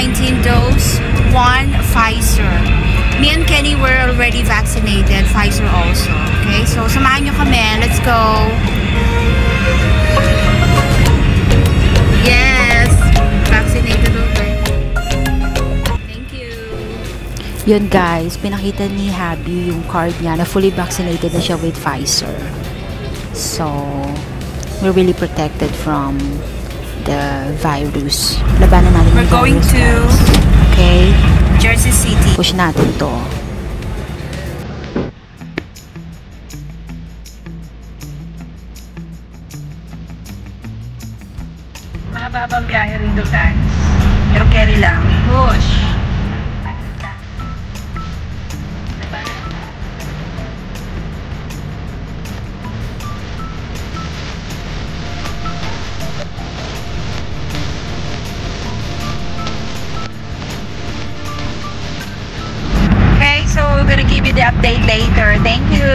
COVID-19 dose, 1 Pfizer. Me and Kenny were already vaccinated, Pfizer also. Okay, so samahan nyo kami. Let's go. Yes, vaccinated already. Thank you. Yun guys, pinakita ni Habi yung card niya na fully vaccinated na siya with Pfizer. So, we're really protected from the virus. Labanan natin We're going virus, to guys. Okay? Jersey City. Push natin to. Mahababang biyahe rin doon, guys. Pero carry lang. Push. Okay, so we're gonna give you the update later. Thank you.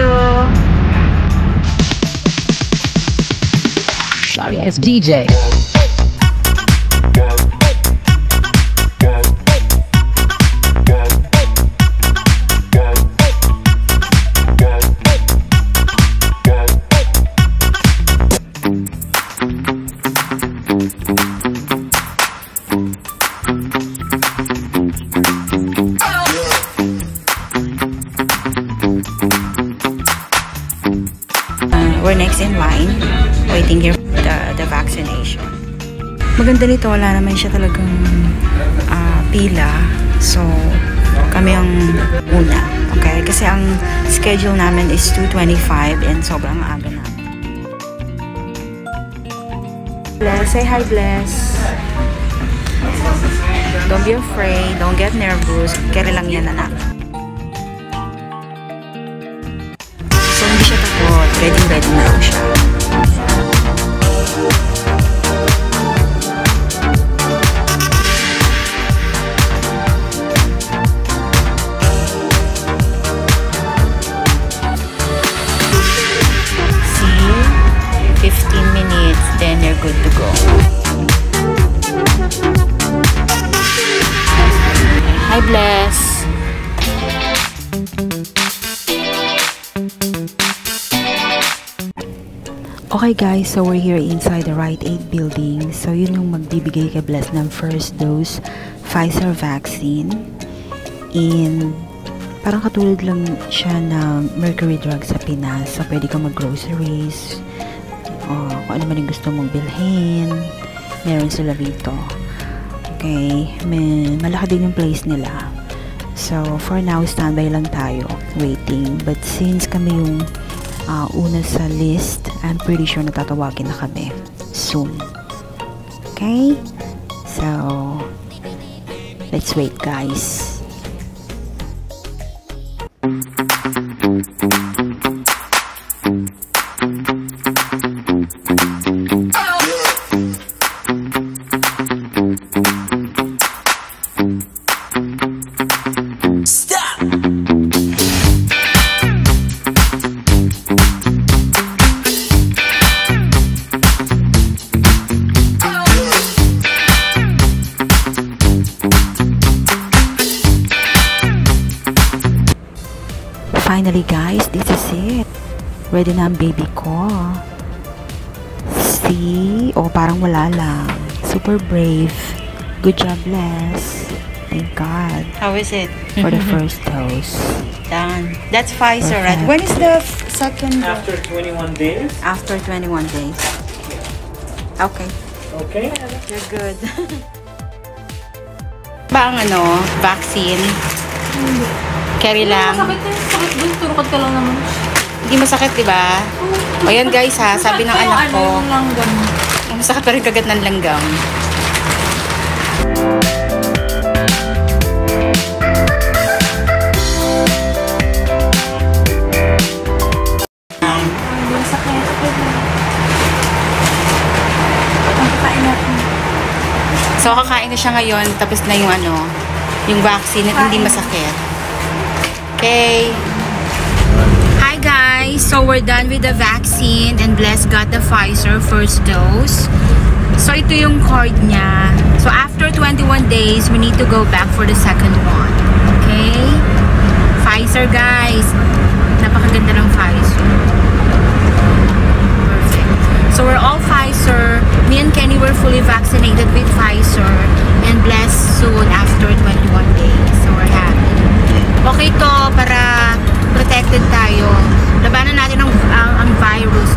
Sorry, it's DJ. We're next in line, waiting here for the vaccination. Maganda nito, wala naman siya talagang pila. So, kami ang una. Okay? Kasi ang schedule namin is 2:25 and sobrang aga namin. Bless, say hi, Bless. Don't be afraid, don't get nervous. Kaya lang yan, anak. So, hindi siya takot. Ready na raw siya. See? 15 minutes, then you're good to go. Hi, Bless. Okay guys, so we're here inside the Rite Aid building. So yun yung magbibigay kay Bless ng first dose Pfizer vaccine. And parang katulad lang siya ng Mercury Drug sa Pinas. So pwede kang mag-groceries. Kung ano man yung gusto mong bilhin, meron sila rito. Okay, malaki din yung place nila. So for now, standby lang tayo, waiting. But since kami yung una sa list, I'm pretty sure natatawagin na kami soon. Okay? So, let's wait guys. Finally guys, this is it. Ready na ang baby ko. See? Parang wala lang. Super brave. Good job, Bless. Thank God. How is it? For the first dose. Done. That's Pfizer, right? Perfect. When is the second? After 21 days. After 21 days. Okay. Okay. You're good. Ba ang vaccine? Carry lang. Sakit dun, turukot ka lang naman. Hindi masakit, di ba? O yan guys ha, sabi ng anak ko. Yung langgam. Masakit pa rin kagat ng langgam. So kakain na siya ngayon, tapos na yung yung vaccine at hindi masakit. Okay. Hi guys! So we're done with the vaccine and Bless got the Pfizer first dose. So, ito yung cord niya. So, after 21 days, we need to go back for the second one. Okay? Pfizer, guys. Napakaganda ng Pfizer. Perfect. So, we're all Pfizer. Me and Kenny were fully vaccinated with Pfizer and blessed soon after 21 days. So, we're happy. Okay to, para protected tayo. Labanan natin ang virus